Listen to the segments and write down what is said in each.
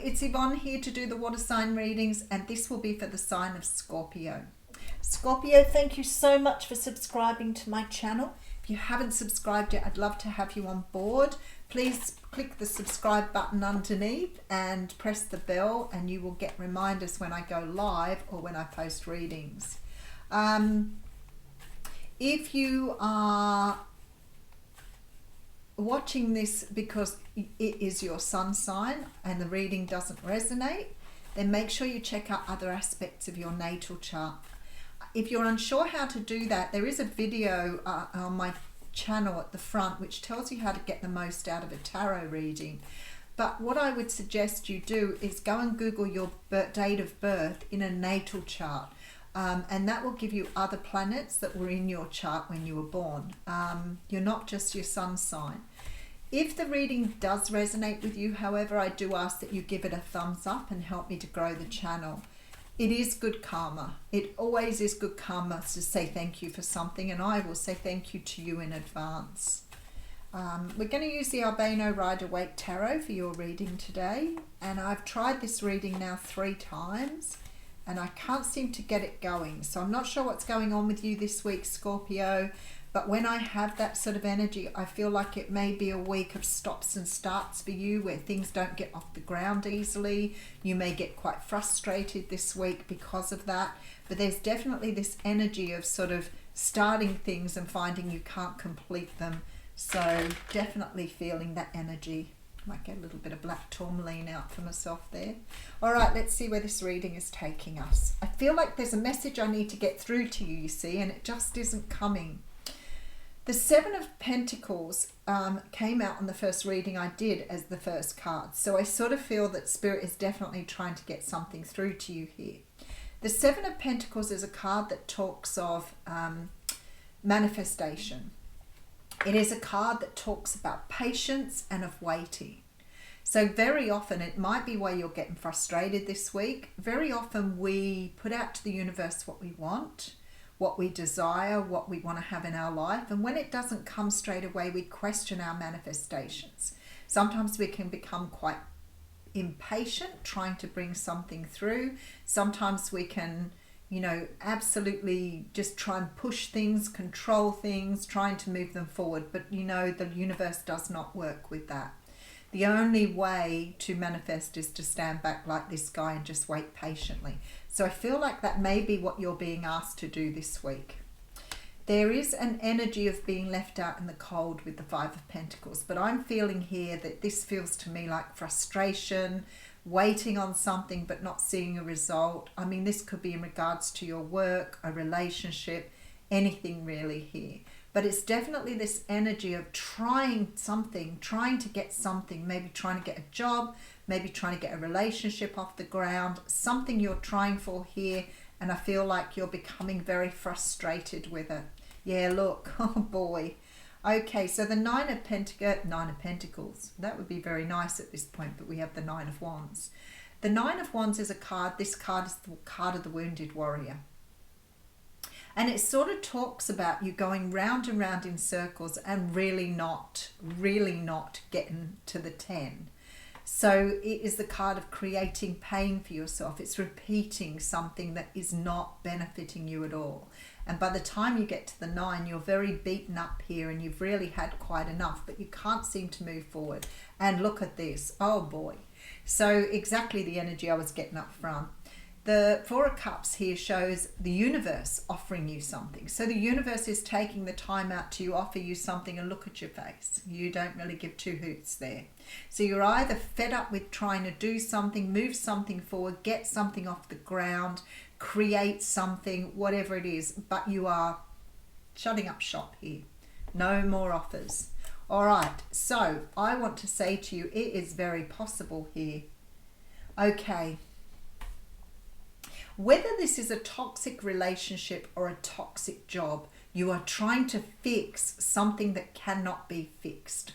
it's Yvonne here to do the water sign readings, and this will be for the sign of Scorpio. Scorpio, thank you so much for subscribing to my channel. If you haven't subscribed yet, I'd love to have you on board. Please click the subscribe button underneath and press the bell, and you will get reminders when I go live or when I post readings. If you are watching this because it is your sun sign and the reading doesn't resonate, then make sure you check out other aspects of your natal chart. If you're unsure how to do that, there is a video on my channel at the front which tells you how to get the most out of a tarot reading. But what I would suggest you do is go and Google your date of birth in a natal chart. And that will give you other planets that were in your chart when you were born. You're not just your sun sign. If the reading does resonate with you, however, I do ask that you give it a thumbs up and help me to grow the channel. It is good karma. It always is good karma to say thank you for something, and I will say thank you to you in advance. We're going to use the Albino Rider-Waite Tarot for your reading today, and I've tried this reading now 3 times. And I can't seem to get it going. So I'm not sure what's going on with you this week, Scorpio. But when I have that sort of energy, I feel like it may be a week of stops and starts for you where things don't get off the ground easily. You may get quite frustrated this week because of that. But there's definitely this energy of sort of starting things and finding you can't complete them. So definitely feeling that energy. Might get a little bit of black tourmaline out for myself there. All right, let's see where this reading is taking us. I feel like there's a message I need to get through to you, you see, and it just isn't coming. The 7 of Pentacles came out on the first reading I did as the first card. So I sort of feel that Spirit is definitely trying to get something through to you here. The 7 of Pentacles is a card that talks of manifestation. It is a card that talks about patience and of waiting. So very often, it might be why you're getting frustrated this week. Very often we put out to the universe what we want, what we desire, what we want to have in our life. And when it doesn't come straight away, we question our manifestations. Sometimes we can become quite impatient trying to bring something through. Sometimes we can, you know, absolutely just try and push things, control things, trying to move them forward. But, you know, the universe does not work with that. The only way to manifest is to stand back like this guy and just wait patiently. So I feel like that may be what you're being asked to do this week. There is an energy of being left out in the cold with the 5 of Pentacles. But I'm feeling here that this feels to me like frustration, waiting on something but not seeing a result. I mean, this could be in regards to your work, a relationship, anything really here. But it's definitely this energy of trying something, trying to get something, maybe trying to get a job, maybe trying to get a relationship off the ground, something you're trying for here, and I feel like you're becoming very frustrated with it. Yeah, look, oh boy. Okay, so the 9 of Pentacles, that would be very nice at this point, but we have the 9 of Wands. The 9 of Wands is a card, this card is the card of the wounded warrior. And it sort of talks about you going round and round in circles and really not getting to the 10. So it is the card of creating pain for yourself. It's repeating something that is not benefiting you at all. And by the time you get to the 9, you're very beaten up here and you've really had quite enough, but you can't seem to move forward. And look at this. Oh boy. So exactly the energy I was getting up front. The 4 of Cups here shows the universe offering you something. So the universe is taking the time out to offer you something, and look at your face. You don't really give 2 hoots there. So you're either fed up with trying to do something, move something forward, get something off the ground, create something, whatever it is, but you are shutting up shop here. No more offers. All right, so I want to say to you, it is very possible here. Okay. Whether this is a toxic relationship or a toxic job, you are trying to fix something that cannot be fixed.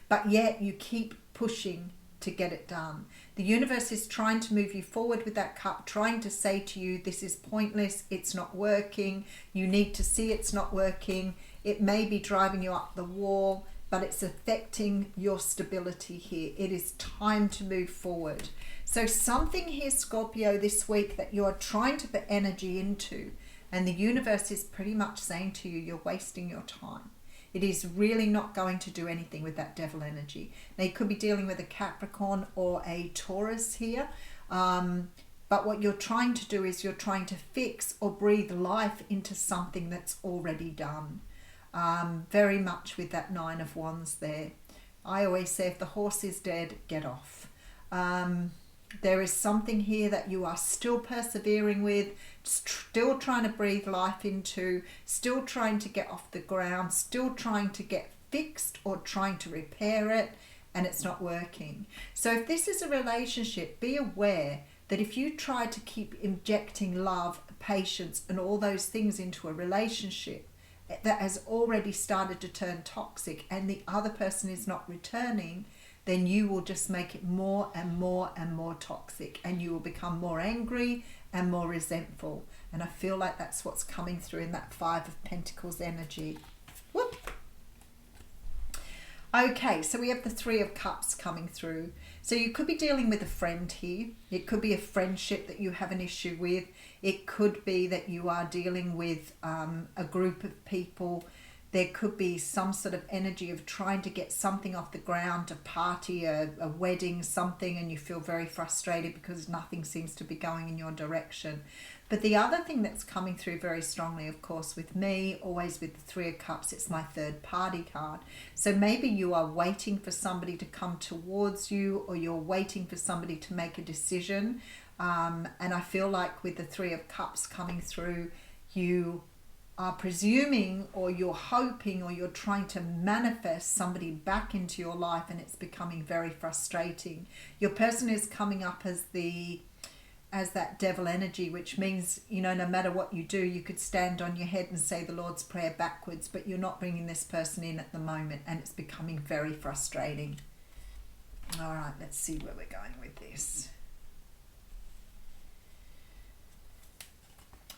But yet you keep pushing to get it done. The universe is trying to move you forward with that cup, trying to say to you, this is pointless, it's not working, you need to see it's not working, it may be driving you up the wall. but it's affecting your stability here. It is time to move forward. So something here, Scorpio, this week that you are trying to put energy into, and the universe is pretty much saying to you, you're wasting your time. It is really not going to do anything with that devil energy. Now, you could be dealing with a Capricorn or a Taurus here. But what you're trying to do is you're trying to fix or breathe life into something that's already done. Very much with that Nine of Wands there. I always say if the horse is dead, get off. There is something here that you are still persevering with, still trying to breathe life into, still trying to get off the ground, still trying to get fixed or trying to repair it, and it's not working. So if this is a relationship, be aware that if you try to keep injecting love, patience, and all those things into a relationship that has already started to turn toxic and the other person is not returning, then you will just make it more and more and more toxic, and you will become more angry and more resentful. And I feel like that's what's coming through in that Five of Pentacles energy. Whoop. Okay, so we have the Three of Cups coming through. So you could be dealing with a friend here. It could be a friendship that you have an issue with. It could be that you are dealing with a group of people. There could be some sort of energy of trying to get something off the ground, a party, a wedding, something, and you feel very frustrated because nothing seems to be going in your direction. But the other thing that's coming through very strongly, of course, with me, always with the Three of Cups, it's my third party card. So maybe you are waiting for somebody to come towards you, or you're waiting for somebody to make a decision. And I feel like with the Three of Cups coming through, you are presuming, or you're hoping, or you're trying to manifest somebody back into your life, and it's becoming very frustrating. Your person is coming up as that devil energy, which means, you know, no matter what you do, you could stand on your head and say the Lord's Prayer backwards, but you're not bringing this person in at the moment, and it's becoming very frustrating. All right, let's see where we're going with this.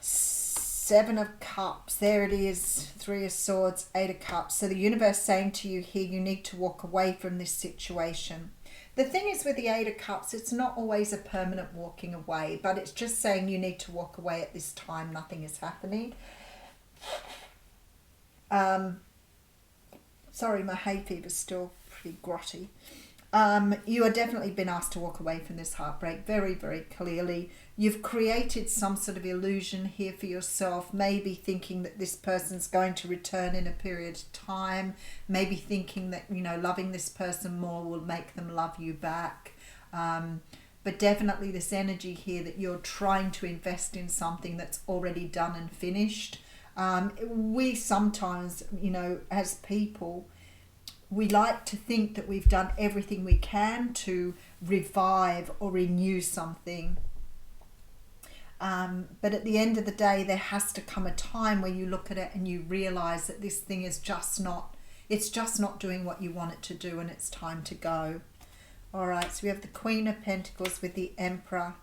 Seven of Cups, there it is. Three of Swords, Eight of Cups. So the universe saying to you here, you need to walk away from this situation. The thing is with the Eight of Cups, it's not always a permanent walking away, but it's just saying you need to walk away at this time. Nothing is happening. Sorry, my hay fever's still pretty grotty. You are definitely been asked to walk away from this heartbreak very, very clearly. You've created some sort of illusion here for yourself, maybe thinking that this person's going to return in a period of time, maybe thinking that, you know, loving this person more will make them love you back. But definitely this energy here that you're trying to invest in something that's already done and finished. We sometimes, you know, as people, we like to think that we've done everything we can to revive or renew something. But at the end of the day, there has to come a time where you look at it and you realize that this thing is just not, it's just not doing what you want it to do, and it's time to go. All right, so we have the Queen of Pentacles with the Emperor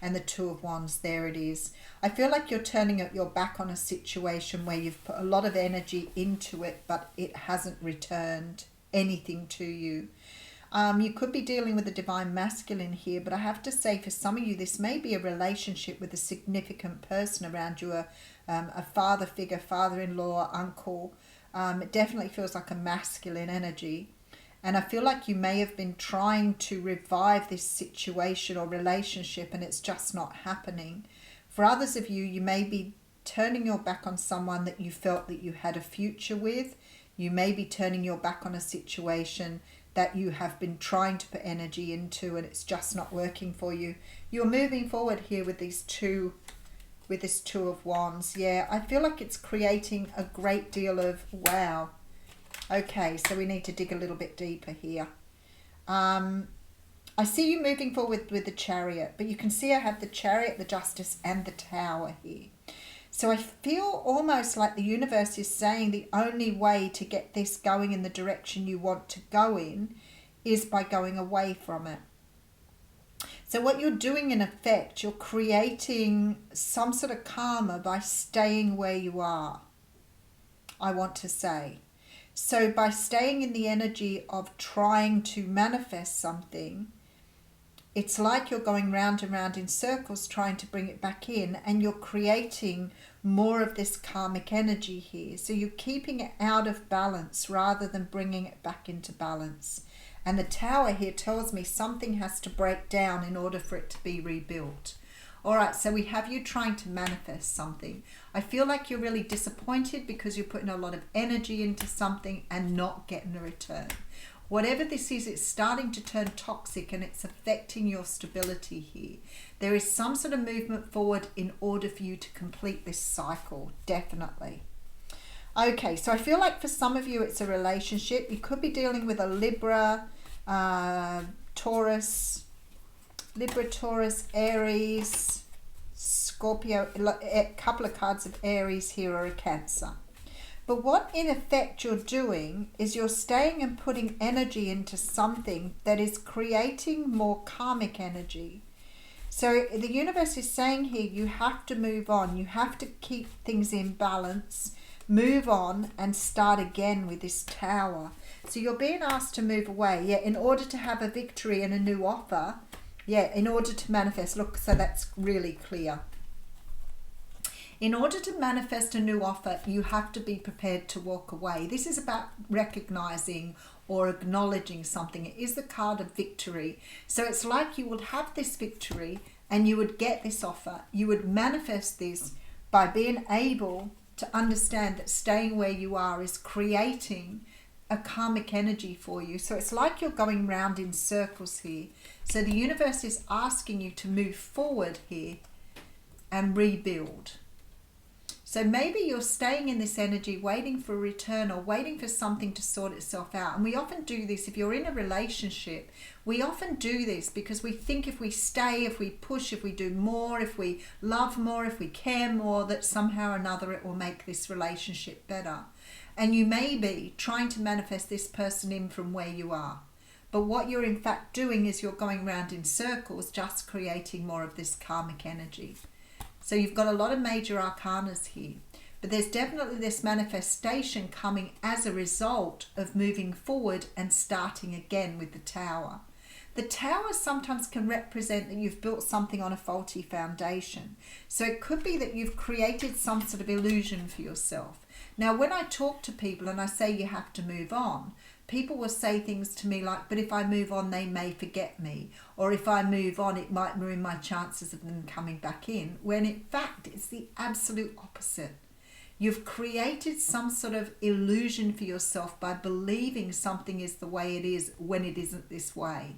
and the Two of Wands. There it is. I feel like you're turning your back on a situation where you've put a lot of energy into it, but it hasn't returned anything to you. You could be dealing with a divine masculine here, but I have to say for some of you, this may be a relationship with a significant person around you, a father figure, father-in-law, uncle. It definitely feels like a masculine energy. And I feel like you may have been trying to revive this situation or relationship, and it's just not happening. For others of you, you may be turning your back on someone that you felt that you had a future with. You may be turning your back on a situation that you have been trying to put energy into, and it's just not working for you. You're moving forward here with this Two of Wands. Yeah, I feel like it's creating a great deal of wow. Okay, so we need to dig a little bit deeper here. I see you moving forward with the Chariot, but you can see I have the Chariot, the Justice, and the Tower here. So I feel almost like the universe is saying the only way to get this going in the direction you want to go in is by going away from it. So what you're doing in effect, you're creating some sort of karma by staying where you are, I want to say. So by staying in the energy of trying to manifest something, it's like you're going round and round in circles trying to bring it back in, and you're creating more of this karmic energy here. So you're keeping it out of balance rather than bringing it back into balance. And the Tower here tells me something has to break down in order for it to be rebuilt. All right, so we have you trying to manifest something. I feel like you're really disappointed because you're putting a lot of energy into something and not getting a return. Whatever this is, it's starting to turn toxic and it's affecting your stability here. There is some sort of movement forward in order for you to complete this cycle, definitely. Okay, so I feel like for some of you it's a relationship. You could be dealing with a Libra, Taurus, Aries, Scorpio, a couple of cards of Aries here, or a Cancer. But what in effect you're doing is you're staying and putting energy into something that is creating more karmic energy. So the universe is saying here, you have to move on. You have to keep things in balance, move on and start again with this Tower. So you're being asked to move away, yeah, in order to have a victory and a new offer. Yeah, in order to manifest. Look, so that's really clear. In order to manifest a new offer, you have to be prepared to walk away. This is about recognizing or acknowledging something. It is the card of victory. So it's like you would have this victory and you would get this offer. You would manifest this by being able to understand that staying where you are is creating a karmic energy for you. So it's like you're going round in circles here. So the universe is asking you to move forward here and rebuild. So maybe you're staying in this energy, waiting for a return or waiting for something to sort itself out. And we often do this. If you're in a relationship, we often do this because we think if we stay, if we push, if we do more, if we love more, if we care more, that somehow or another it will make this relationship better. And you may be trying to manifest this person in from where you are. But what you're in fact doing is you're going round in circles, just creating more of this karmic energy. So you've got a lot of major arcanas here, but there's definitely this manifestation coming as a result of moving forward and starting again with the Tower. The Tower sometimes can represent that you've built something on a faulty foundation. So it could be that you've created some sort of illusion for yourself. Now, when I talk to people and I say you have to move on, people will say things to me like, but if I move on, they may forget me. Or if I move on, it might ruin my chances of them coming back in. When in fact, it's the absolute opposite. You've created some sort of illusion for yourself by believing something is the way it is when it isn't this way.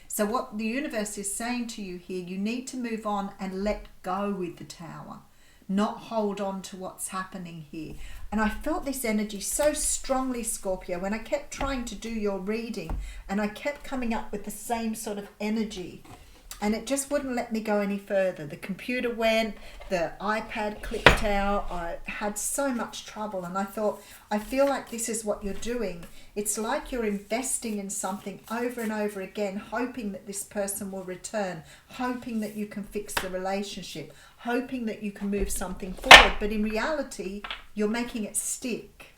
So what the universe is saying to you here, you need to move on and let go with the Tower. Not hold on to what's happening here. And I felt this energy so strongly, Scorpio, when I kept trying to do your reading and I kept coming up with the same sort of energy and it just wouldn't let me go any further. The computer went, the iPad clicked out, I had so much trouble and I thought, I feel like this is what you're doing. It's like you're investing in something over and over again, hoping that this person will return, hoping that you can fix the relationship, hoping that you can move something forward, but in reality, you're making it stick.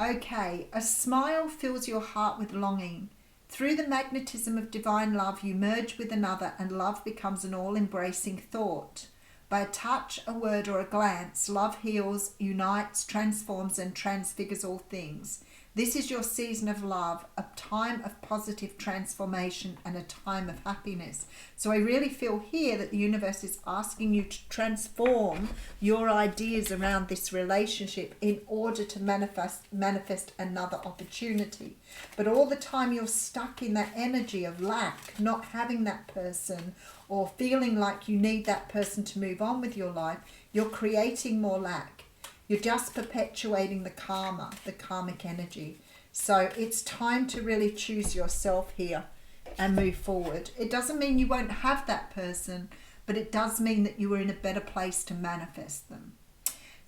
Okay, a smile fills your heart with longing. Through the magnetism of divine love, you merge with another and love becomes an all-embracing thought. By a touch, a word or a glance, love heals, unites, transforms and transfigures all things. This is your season of love, a time of positive transformation and a time of happiness. So I really feel here that the universe is asking you to transform your ideas around this relationship in order to manifest another opportunity. But all the time you're stuck in that energy of lack, not having that person or feeling like you need that person to move on with your life, you're creating more lack. You're just perpetuating the karma, the karmic energy. So it's time to really choose yourself here and move forward. It doesn't mean you won't have that person, but it does mean that you are in a better place to manifest them.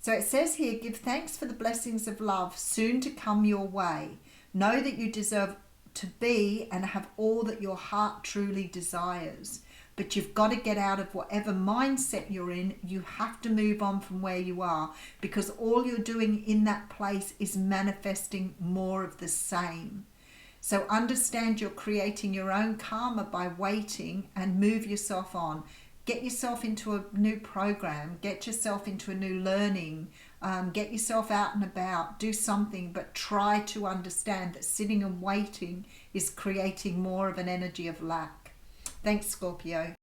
So it says here, give thanks for the blessings of love soon to come your way. Know that you deserve to be and have all that your heart truly desires. but you've got to get out of whatever mindset you're in. You have to move on from where you are, because all you're doing in that place is manifesting more of the same. So understand you're creating your own karma by waiting, and move yourself on. Get yourself into a new program, get yourself into a new learning, get yourself out and about, do something, but try to understand that sitting and waiting is creating more of an energy of lack. Thanks, Scorpio.